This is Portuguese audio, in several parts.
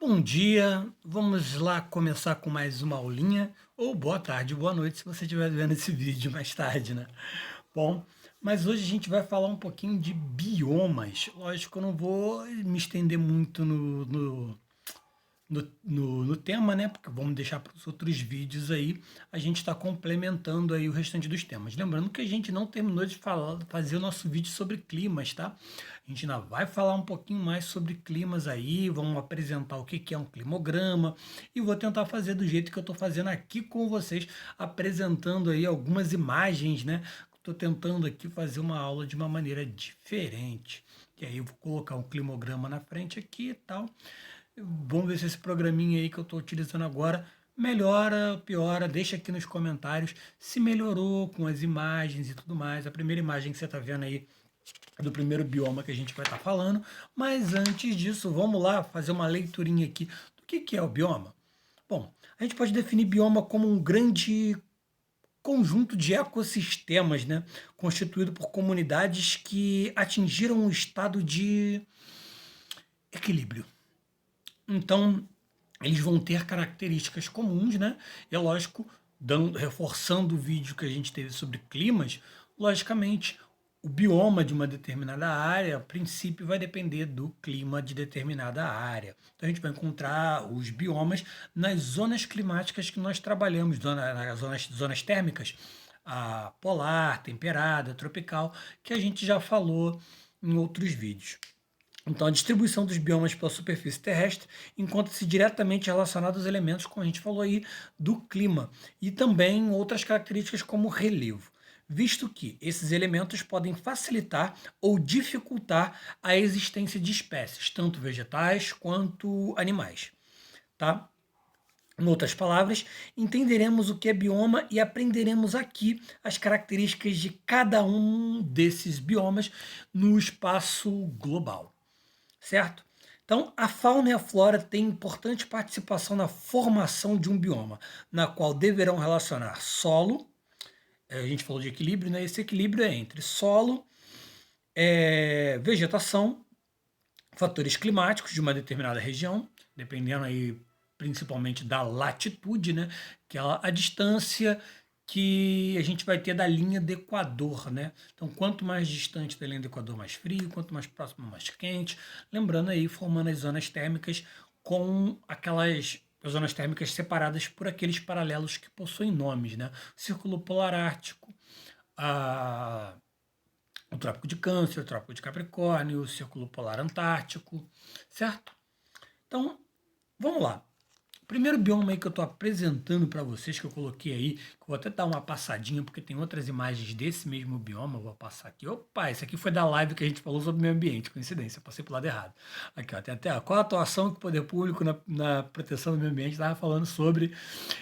Bom dia, vamos lá começar com mais uma aulinha, ou boa tarde, boa noite, se você estiver vendo esse vídeo mais tarde, né? Bom, mas hoje a gente vai falar um pouquinho de biomas. Lógico que eu não vou me estender muito no tema, né? Porque vamos deixar para os outros vídeos aí. A gente está complementando aí o restante dos temas. Lembrando que a gente não terminou de fazer o nosso vídeo sobre climas, tá? A gente ainda vai falar um pouquinho mais sobre climas aí, vamos apresentar o que que é um climograma e vou tentar fazer do jeito que eu estou fazendo aqui com vocês, apresentando aí algumas imagens, né? Estou tentando aqui fazer uma aula de uma maneira diferente. E aí eu vou colocar um climograma na frente aqui e tal. Vamos ver se esse programinha aí que eu estou utilizando agora melhora, piora. Deixa aqui nos comentários se melhorou com as imagens e tudo mais. A primeira imagem que você está vendo aí é do primeiro bioma que a gente vai estar falando. Mas antes disso, vamos lá fazer uma leiturinha aqui do que é o bioma. Bom, a gente pode definir bioma como um grande conjunto de ecossistemas, né, constituído por comunidades que atingiram um estado de equilíbrio. Então, eles vão ter características comuns, né? E é lógico, reforçando o vídeo que a gente teve sobre climas, logicamente, o bioma de uma determinada área, a princípio, vai depender do clima de determinada área. Então, a gente vai encontrar os biomas nas zonas climáticas que nós trabalhamos, nas zonas térmicas, a polar, temperada, tropical, que a gente já falou em outros vídeos. Então, a distribuição dos biomas pela superfície terrestre encontra-se diretamente relacionada aos elementos, como a gente falou aí, do clima e também outras características como relevo, visto que esses elementos podem facilitar ou dificultar a existência de espécies, tanto vegetais quanto animais, tá? Em outras palavras, entenderemos o que é bioma e aprenderemos aqui as características de cada um desses biomas no espaço global, certo? Então, a fauna e a flora têm importante participação na formação de um bioma, na qual deverão relacionar solo, a gente falou de equilíbrio, né? Esse equilíbrio é entre solo, vegetação, fatores climáticos de uma determinada região, dependendo aí principalmente da latitude, né? Que é a distância que a gente vai ter da linha do Equador, né? Então, quanto mais distante da linha do Equador, mais frio, quanto mais próximo, mais quente. Lembrando aí, formando as zonas térmicas com aquelas zonas térmicas separadas por aqueles paralelos que possuem nomes, né? Círculo Polar Ártico, a o Trópico de Câncer, o Trópico de Capricórnio, o Círculo Polar Antártico, certo? Então, vamos lá. O primeiro bioma aí que eu estou apresentando para vocês, que eu coloquei aí, que eu vou até dar uma passadinha, porque tem outras imagens desse mesmo bioma, eu vou passar aqui. Opa, esse aqui foi da live que a gente falou sobre o meio ambiente, coincidência, eu passei pro lado errado. Aqui, ó, tem até qual a atuação que o poder público na proteção do meio ambiente estava falando sobre,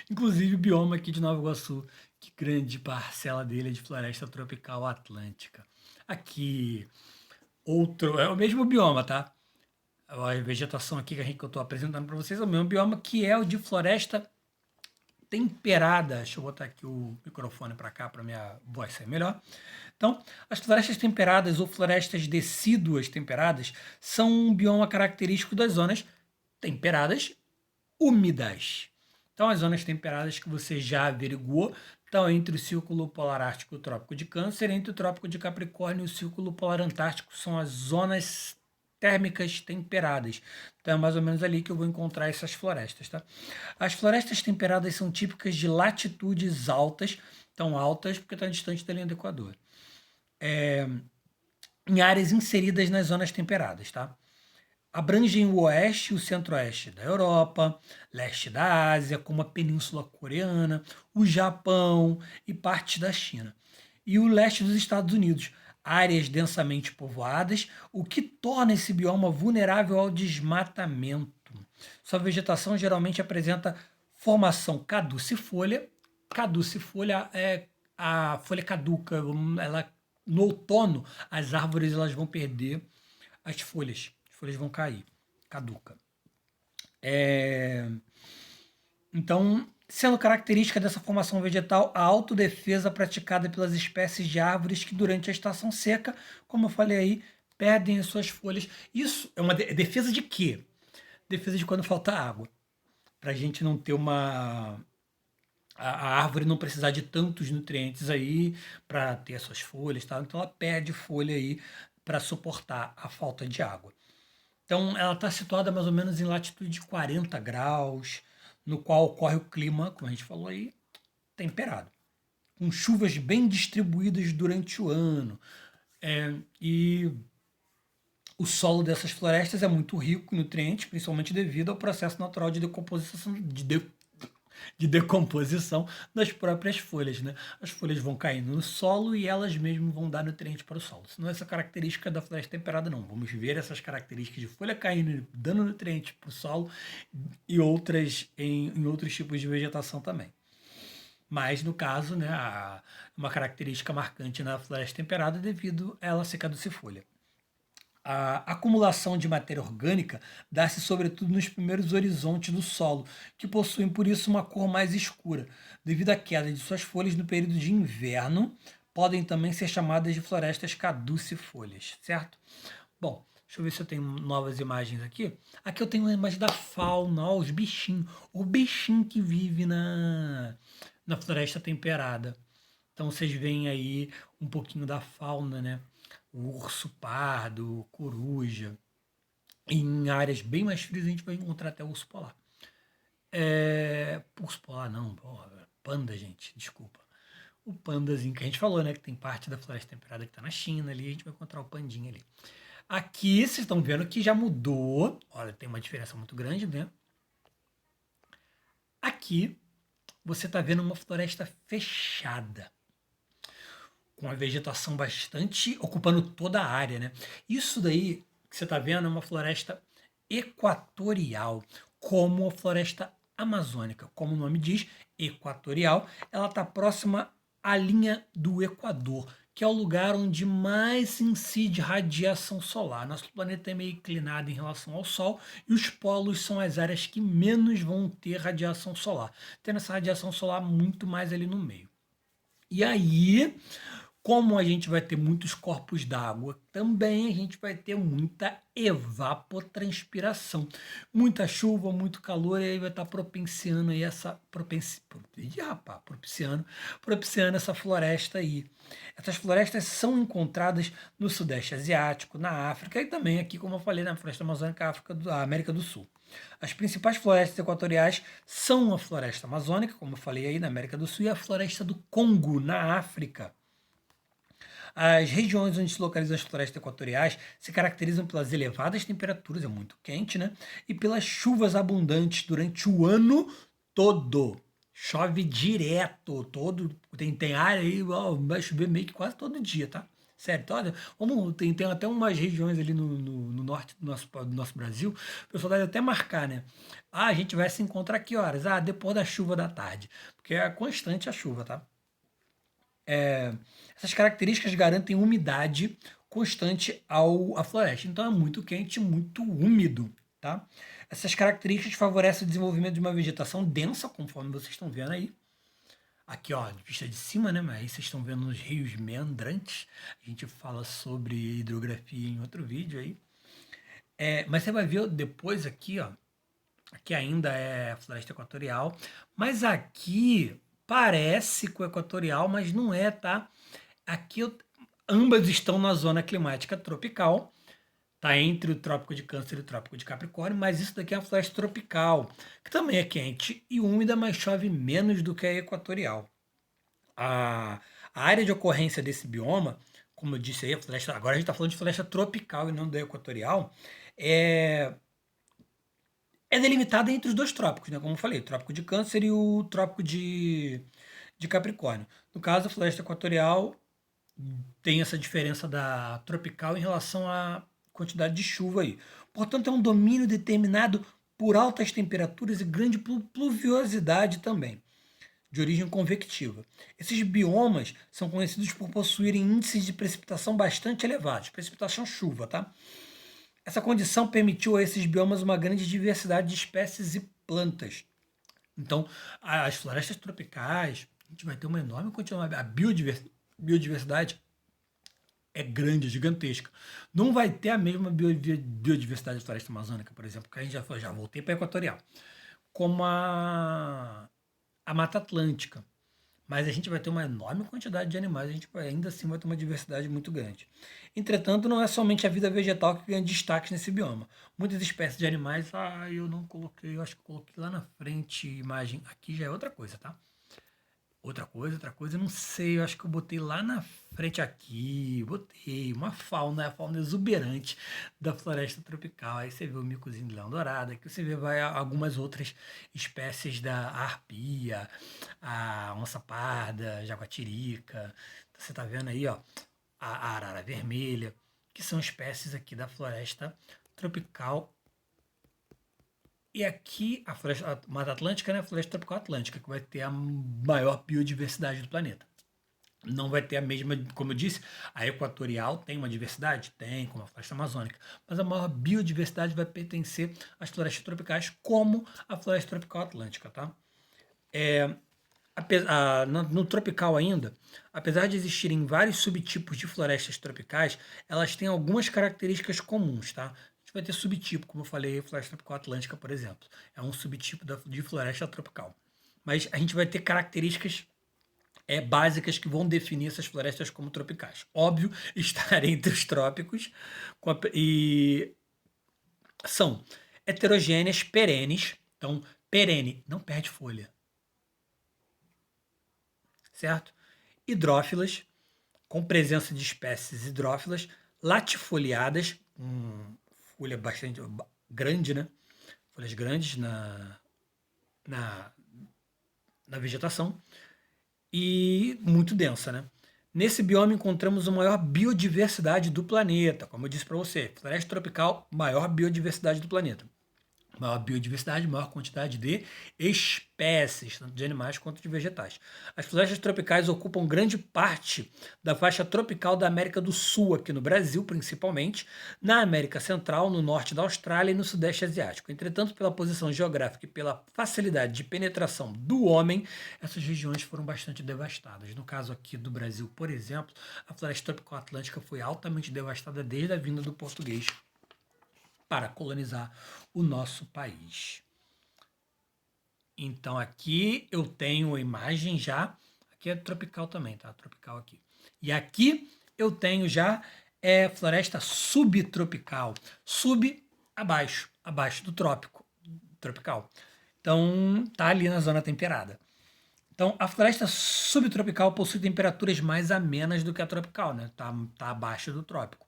inclusive, o bioma aqui de Nova Iguaçu, que grande parcela dele é de floresta tropical atlântica. Aqui, outro, é o mesmo bioma, tá? A vegetação aqui que eu estou apresentando para vocês é o mesmo bioma que é o de floresta temperada. Deixa eu botar aqui o microfone para cá para minha voz sair melhor. Então, as florestas temperadas ou florestas decíduas temperadas são um bioma característico das zonas temperadas úmidas. Então, as zonas temperadas que você já averiguou estão entre o Círculo Polar Ártico e o Trópico de Câncer, entre o Trópico de Capricórnio e o Círculo Polar Antártico são as zonas térmicas temperadas. Então é mais ou menos ali que eu vou encontrar essas florestas, tá? As florestas temperadas são típicas de latitudes altas, tão altas porque estão distante da linha do Equador, em áreas inseridas nas zonas temperadas, tá? Abrangem o oeste e o centro-oeste da Europa, leste da Ásia, como a Península Coreana, o Japão e partes da China, e o leste dos Estados Unidos, áreas densamente povoadas, o que torna esse bioma vulnerável ao desmatamento. Sua vegetação geralmente apresenta formação caducifolha. Caducifolha é a folha caduca, ela, no outono as árvores elas vão perder as folhas vão cair, caduca. Então, sendo característica dessa formação vegetal a autodefesa praticada pelas espécies de árvores que durante a estação seca, como eu falei aí, perdem as suas folhas. Isso é uma defesa de quê? defesa de quando falta água, para a gente não ter a árvore não precisar de tantos nutrientes aí para ter as suas folhas, tá? Então ela perde folha aí para suportar a falta de água. Então ela está situada mais ou menos em latitude de 40 graus, no qual ocorre o clima, como a gente falou aí, temperado, com chuvas bem distribuídas durante o ano. E o solo dessas florestas é muito rico em nutrientes, principalmente devido ao processo natural de decomposição, de decomposição das próprias folhas, né? As folhas vão caindo no solo e elas mesmas vão dar nutrientes para o solo. Isso não é essa característica da floresta temperada, não. Vamos ver essas características de folha caindo, dando nutrientes para o solo e outras em outros tipos de vegetação também. Mas, no caso, né, uma característica marcante na floresta temperada devido a ela ser caducifolha. A acumulação de matéria orgânica dá-se sobretudo nos primeiros horizontes do solo, que possuem por isso uma cor mais escura. Devido à queda de suas folhas no período de inverno, podem também ser chamadas de florestas caducifolhas, certo? Bom, deixa eu ver se eu tenho novas imagens aqui. Aqui eu tenho uma imagem da fauna, ó, os bichinhos. O bichinho que vive na floresta temperada. Então vocês veem aí um pouquinho da fauna, né? O urso pardo, coruja. Em áreas bem mais frias a gente vai encontrar até o urso polar. Urso polar não, porra, panda, gente, desculpa. O pandazinho que a gente falou, né? Que tem parte da floresta temperada que está na China ali, a gente vai encontrar o pandinho ali. Aqui vocês estão vendo que já mudou. Olha, tem uma diferença muito grande, né? Aqui você está vendo uma floresta fechada, com a vegetação bastante ocupando toda a área, né? Isso daí que você está vendo é uma floresta equatorial, como a floresta amazônica. Como o nome diz, equatorial, ela está próxima à linha do Equador, que é o lugar onde mais incide radiação solar. Nosso planeta é meio inclinado em relação ao Sol e os polos são as áreas que menos vão ter radiação solar, tendo essa radiação solar muito mais ali no meio. E aí, como a gente vai ter muitos corpos d'água, também a gente vai ter muita evapotranspiração. Muita chuva, muito calor, e aí vai estar propiciando aí propiciando essa floresta aí. Essas florestas são encontradas no Sudeste Asiático, na África e também aqui, como eu falei, na Floresta Amazônica, da América do Sul. As principais florestas equatoriais são a floresta amazônica, como eu falei aí, na América do Sul, e a floresta do Congo, na África. As regiões onde se localizam as florestas equatoriais se caracterizam pelas elevadas temperaturas, é muito quente, né? E pelas chuvas abundantes durante o ano todo. Chove direto, tem área aí, ó, vai chover meio que quase todo dia, tá? Sério, então, olha, tem até umas regiões ali no norte do nosso Brasil, o pessoal deve até marcar, né? Ah, a gente vai se encontrar aqui horas? Ah, depois da chuva da tarde, porque é constante a chuva, tá? Essas características garantem umidade constante à floresta. Então é muito quente, muito úmido, tá? Essas características favorecem o desenvolvimento de uma vegetação densa, conforme vocês estão vendo aí. Aqui, ó, de vista de cima, né? Mas aí vocês estão vendo os rios meandrantes. A gente fala sobre hidrografia em outro vídeo aí. Mas você vai ver depois aqui, ó. Aqui ainda é floresta equatorial, mas aqui parece com o equatorial, mas não é, tá? Aqui ambas estão na zona climática tropical, tá entre o Trópico de Câncer e o Trópico de Capricórnio, mas isso daqui é uma floresta tropical, que também é quente e úmida, mas chove menos do que a equatorial. A área de ocorrência desse bioma, como eu disse aí, a floresta, agora a gente está falando de floresta tropical e não da equatorial, é, é delimitada entre os dois trópicos, né? Como eu falei, o Trópico de Câncer e o Trópico de Capricórnio. No caso, a floresta equatorial tem essa diferença da tropical em relação à quantidade de chuva aí. Portanto, é um domínio determinado por altas temperaturas e grande pluviosidade também, de origem convectiva. Esses biomas são conhecidos por possuírem índices de precipitação bastante elevados, precipitação chuva, tá? Essa condição permitiu a esses biomas uma grande diversidade de espécies e plantas. Então, as florestas tropicais, a gente vai ter uma enorme quantidade, a biodiversidade é grande, é gigantesca. Não vai ter a mesma biodiversidade da floresta amazônica, por exemplo, que a gente já voltei para a equatorial, como a Mata Atlântica. Mas a gente vai ter uma enorme quantidade de animais, a gente ainda assim vai ter uma diversidade muito grande. Entretanto, não é somente a vida vegetal que ganha destaque nesse bioma. Muitas espécies de animais, eu não coloquei, eu acho que coloquei lá na frente imagem, aqui já é outra coisa, tá? Outra coisa, eu não sei, eu acho que eu botei lá na frente aqui, botei uma fauna, a fauna exuberante da floresta tropical. Aí você vê o micozinho de leão-dourado, aqui você vê algumas outras espécies da arpia, a onça parda, jaguatirica. Então, você tá vendo aí, ó, a arara vermelha, que são espécies aqui da floresta tropical. E aqui a Mata Atlântica, né, a floresta tropical atlântica, que vai ter a maior biodiversidade do planeta. Não vai ter a mesma, como eu disse, a equatorial tem uma diversidade? Tem, como a floresta amazônica. Mas a maior biodiversidade vai pertencer às florestas tropicais, como a floresta tropical atlântica, tá? No tropical ainda, apesar de existirem vários subtipos de florestas tropicais, elas têm algumas características comuns, tá? A gente vai ter subtipo, como eu falei, floresta tropical atlântica, por exemplo. É um subtipo de floresta tropical. Mas a gente vai ter características básicas que vão definir essas florestas como tropicais. Óbvio, estar entre os trópicos e são heterogêneas, perenes. Então, perene não perde folha, certo? Hidrófilas, com presença de espécies hidrófilas, latifoliadas, folha bastante grande, né? Folhas grandes na, na vegetação e muito densa, né? Nesse bioma encontramos a maior biodiversidade do planeta, como eu disse para você, floresta tropical, maior biodiversidade do planeta. Maior biodiversidade, maior quantidade de espécies, tanto de animais quanto de vegetais. As florestas tropicais ocupam grande parte da faixa tropical da América do Sul, aqui no Brasil principalmente, na América Central, no norte da Austrália e no Sudeste Asiático. Entretanto, pela posição geográfica e pela facilidade de penetração do homem, essas regiões foram bastante devastadas. No caso aqui do Brasil, por exemplo, a floresta tropical atlântica foi altamente devastada desde a vinda do português para colonizar o nosso país. Então aqui eu tenho a imagem já, aqui é tropical também, tá? Tropical aqui. E aqui eu tenho já floresta subtropical, abaixo do tropical. Então tá ali na zona temperada. Então a floresta subtropical possui temperaturas mais amenas do que a tropical, né? Tá abaixo do trópico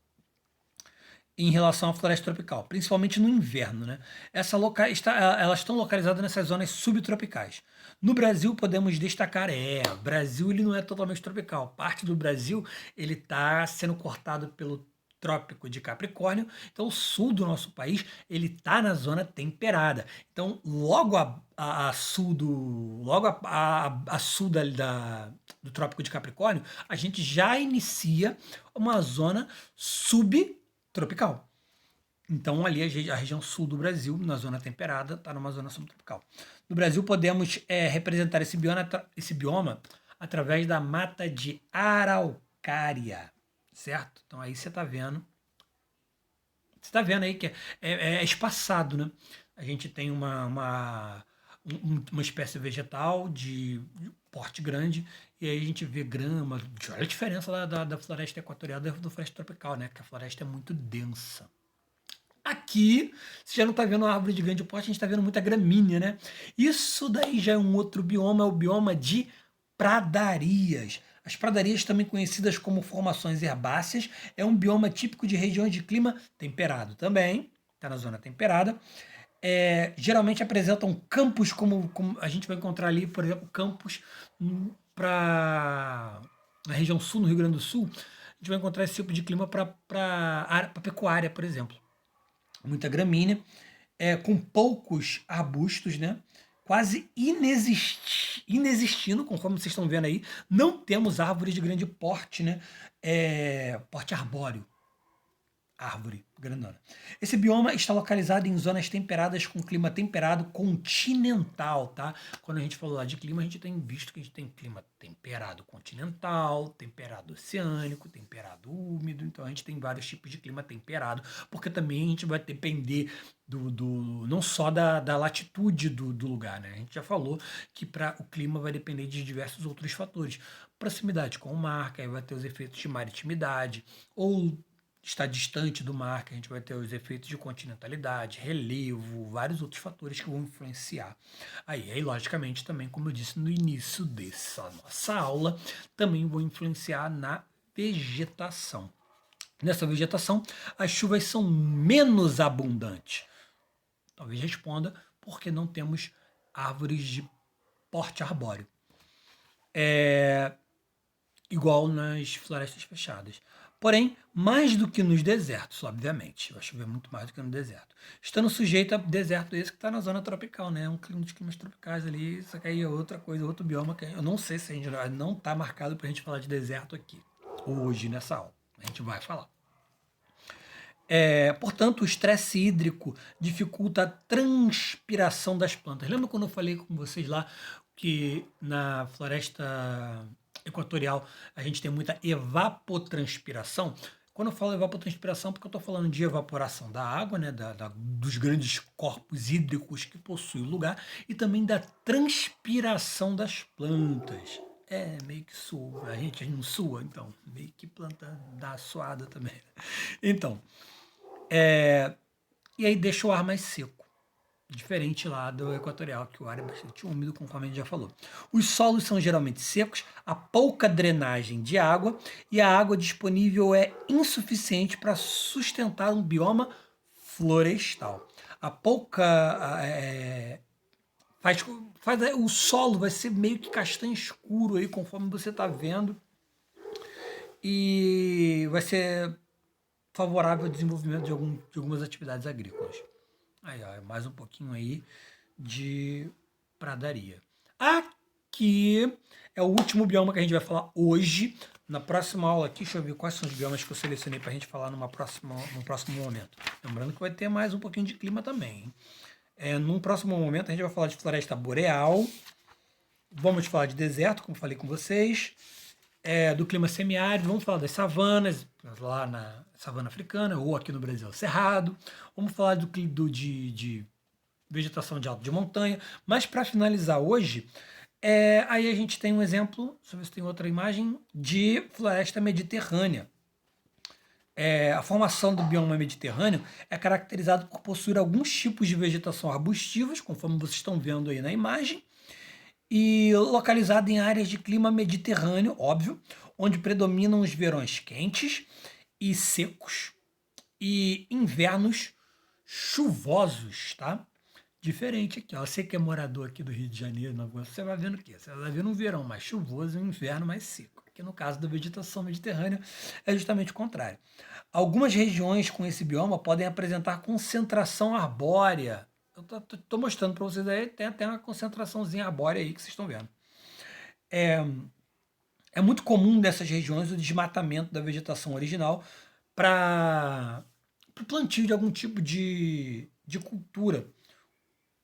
em relação à floresta tropical, principalmente no inverno, né? Elas estão localizadas nessas zonas subtropicais. No Brasil podemos destacar, o Brasil ele não é totalmente tropical. Parte do Brasil ele está sendo cortado pelo Trópico de Capricórnio, então o sul do nosso país ele está na zona temperada. Então logo a sul a sul do Trópico de Capricórnio a gente já inicia uma zona subtropical. Então, ali a região sul do Brasil, na zona temperada, está numa zona subtropical. No Brasil, podemos representar esse bioma através da mata de araucária, certo? Então, aí você está vendo. Você está vendo aí que é espaçado, né? A gente tem uma espécie vegetal de porte grande e aí a gente vê grama. Olha a diferença da floresta equatorial da floresta tropical, né? Que a floresta é muito densa. Aqui, você já não está vendo uma árvore de grande porte, a gente está vendo muita gramínea, né? Isso daí já é um outro bioma, é o bioma de pradarias. As pradarias, também conhecidas como formações herbáceas, é um bioma típico de regiões de clima temperado também, está na zona temperada. Geralmente apresentam campos como a gente vai encontrar ali, por exemplo, campos na região sul, no Rio Grande do Sul, a gente vai encontrar esse tipo de clima para pecuária, por exemplo. Muita gramínea, com poucos arbustos, né? Quase inexistindo, conforme vocês estão vendo aí. Não temos árvores de grande porte, né? Porte arbóreo. árvore grandona. Esse bioma está localizado em zonas temperadas com clima temperado continental, tá? Quando a gente falou lá de clima, a gente tem visto que a gente tem clima temperado continental, temperado oceânico, temperado úmido, então a gente tem vários tipos de clima temperado, porque também a gente vai depender não só da latitude do lugar, né? A gente já falou que o clima vai depender de diversos outros fatores. Proximidade com o mar, que aí vai ter os efeitos de maritimidade, ou está distante do mar, que a gente vai ter os efeitos de continentalidade, relevo, vários outros fatores que vão influenciar. Aí, logicamente, também, como eu disse no início dessa nossa aula, também vão influenciar na vegetação. Nessa vegetação, as chuvas são menos abundantes. Talvez responda porque não temos árvores de porte arbóreo. Igual nas florestas fechadas. Porém, mais do que nos desertos, obviamente. Vai chover muito mais do que no deserto. Estando sujeito a deserto esse que está na zona tropical, né? Um dos climas tropicais ali. Isso aqui é outra coisa, outro bioma que eu não sei se a gente não está marcado para a gente falar de deserto aqui. Hoje, nessa aula. A gente vai falar. Portanto, o estresse hídrico dificulta a transpiração das plantas. Lembra quando eu falei com vocês lá que na floresta equatorial a gente tem muita evapotranspiração? Quando eu falo evapotranspiração, porque eu estou falando de evaporação da água, né, dos grandes corpos hídricos que possui o lugar, e também da transpiração das plantas. É, meio que sua. A gente não sua, então. Meio que planta dá suada também. Então, e aí deixa o ar mais seco. Diferente lá do equatorial, que o ar é bastante úmido, conforme a gente já falou. Os solos são geralmente secos, há pouca drenagem de água e a água disponível é insuficiente para sustentar um bioma florestal. A pouca. O solo vai ser meio que castanho escuro aí, conforme você está vendo. E vai ser favorável ao desenvolvimento de algumas atividades agrícolas. Aí, ó, mais um pouquinho aí de pradaria. Aqui é o último bioma que a gente vai falar hoje. Na próxima aula aqui, deixa eu ver quais são os biomas que eu selecionei para a gente falar num próximo momento. Lembrando que vai ter mais um pouquinho de clima também. Num próximo momento a gente vai falar de floresta boreal. Vamos falar de deserto, como falei com vocês. Do clima semiárido, vamos falar das savanas, lá na savana africana, ou aqui no Brasil, cerrado. Vamos falar de vegetação de alto de montanha. Mas para finalizar hoje, aí a gente tem um exemplo, deixa eu ver se tem outra imagem, de floresta mediterrânea. A formação do bioma mediterrâneo é caracterizada por possuir alguns tipos de vegetação arbustivas, conforme vocês estão vendo aí na imagem, e localizada em áreas de clima mediterrâneo, óbvio, onde predominam os verões quentes e secos e invernos chuvosos, tá? Diferente aqui, ó. Você que é morador aqui do Rio de Janeiro, você vai vendo o quê? Você vai vendo um verão mais chuvoso e um inverno mais seco. Aqui no caso da vegetação mediterrânea é justamente o contrário. Algumas regiões com esse bioma podem apresentar concentração arbórea. Eu tô mostrando para vocês aí, tem até uma concentraçãozinha arbórea aí que vocês estão vendo. É muito comum nessas regiões o desmatamento da vegetação original para o plantio de algum tipo de cultura,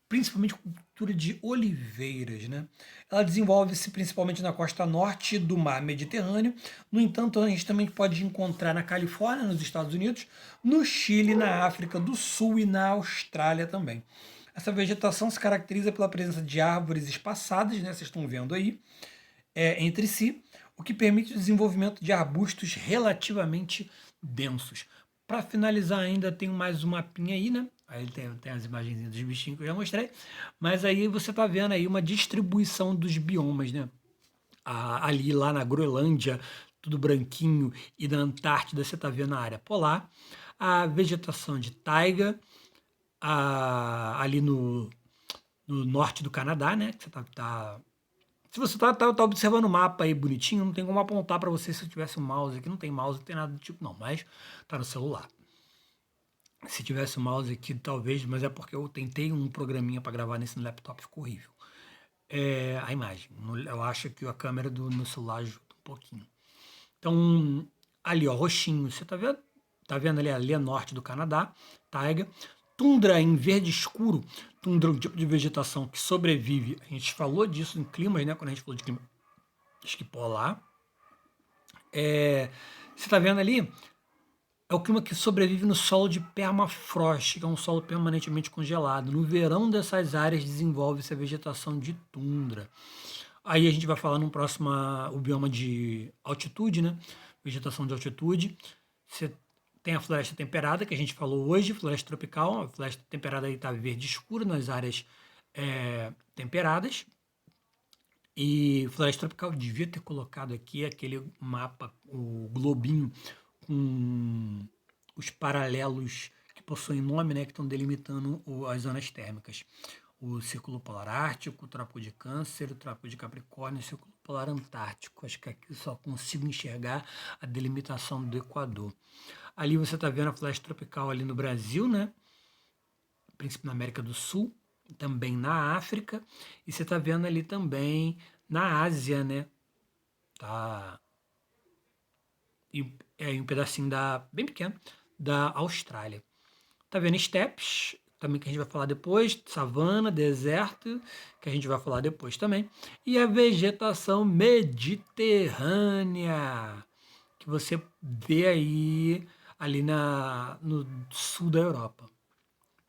principalmente cultura de oliveiras, né? Ela desenvolve-se principalmente na costa norte do mar Mediterrâneo. No entanto, a gente também pode encontrar na Califórnia, nos Estados Unidos, no Chile, na África do Sul e na Austrália também. Essa vegetação se caracteriza pela presença de árvores espaçadas, né? Vocês estão vendo aí, entre si, o que permite o desenvolvimento de arbustos relativamente densos. Para finalizar ainda tem mais um mapinha aí, né? Aí tem as imagens dos bichinhos que eu já mostrei, mas aí você está vendo aí uma distribuição dos biomas, né? Ali lá na Groenlândia, tudo branquinho, e na Antártida você está vendo a área polar, a vegetação de taiga, ali no norte do Canadá, né? Que você se você tá observando o mapa aí bonitinho, não tem como apontar para você se eu tivesse um mouse aqui. Não tem mouse, não tem nada do tipo não, mas tá no celular. Se tivesse o mouse aqui, talvez, mas é porque eu tentei um programinha para gravar nesse laptop, ficou horrível. A imagem. Eu acho que a câmera no celular ajuda um pouquinho. Então, ali, ó, roxinho, você tá vendo? Tá vendo ali a linha norte do Canadá, taiga. Tundra em verde escuro, tundra é um tipo de vegetação que sobrevive. A gente falou disso em climas, né? Quando a gente falou de clima, acho que polar. Você tá vendo ali? É o clima que sobrevive no solo de permafrost, que é um solo permanentemente congelado. No verão dessas áreas desenvolve-se a vegetação de tundra. Aí a gente vai falar no próximo o bioma de altitude, né? Vegetação de altitude. Você tem a floresta temperada, que a gente falou hoje, floresta tropical. A floresta temperada aí está verde escuro nas áreas temperadas. E floresta tropical devia ter colocado aqui aquele mapa, o globinho com os paralelos que possuem nome, né, que estão delimitando as zonas térmicas. O Círculo Polar Ártico, o Trópico de Câncer, o Trópico de Capricórnio e o Círculo Polar Antártico. Acho que aqui eu só consigo enxergar a delimitação do Equador. Ali você está vendo a floresta tropical ali no Brasil, né? Príncipe na América do Sul, também na África, e você está vendo ali também na Ásia, né? Tá, e um pedacinho bem pequeno, da Austrália. Tá vendo estepes, também que a gente vai falar depois, savana, deserto, que a gente vai falar depois também, e a vegetação mediterrânea, que você vê aí ali no sul da Europa.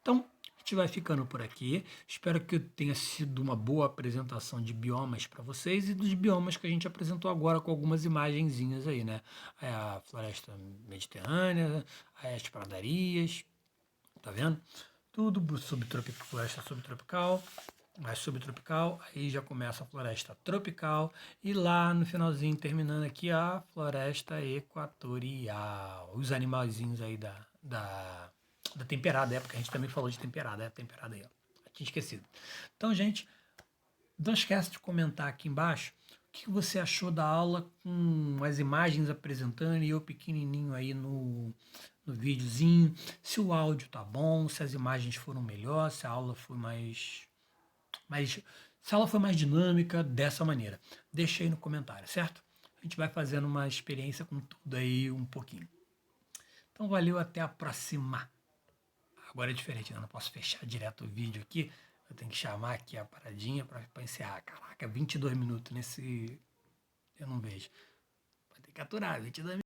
Então, a gente vai ficando por aqui. Espero que tenha sido uma boa apresentação de biomas para vocês e dos biomas que a gente apresentou agora com algumas imagenzinhas aí, né? A floresta mediterrânea, as pradarias, tá vendo? Tudo subtropical, floresta subtropical, mais subtropical, aí já começa a floresta tropical e lá no finalzinho, terminando aqui, a floresta equatorial. Os animaizinhos aí da temperada, porque a gente também falou de temperada, temperada aí, ó. Tinha esquecido. Então, gente, não esquece de comentar aqui embaixo o que você achou da aula com as imagens apresentando e eu pequenininho aí no videozinho, se o áudio tá bom, se as imagens foram melhor, se a aula foi se a aula foi mais dinâmica dessa maneira. Deixa aí no comentário, certo? A gente vai fazendo uma experiência com tudo aí um pouquinho. Então valeu, até a próxima. Agora é diferente, né? Eu não posso fechar direto o vídeo aqui. Eu tenho que chamar aqui a paradinha para encerrar. Caraca, 22 minutos nesse... Eu não vejo. Vai ter que aturar, 22 minutos.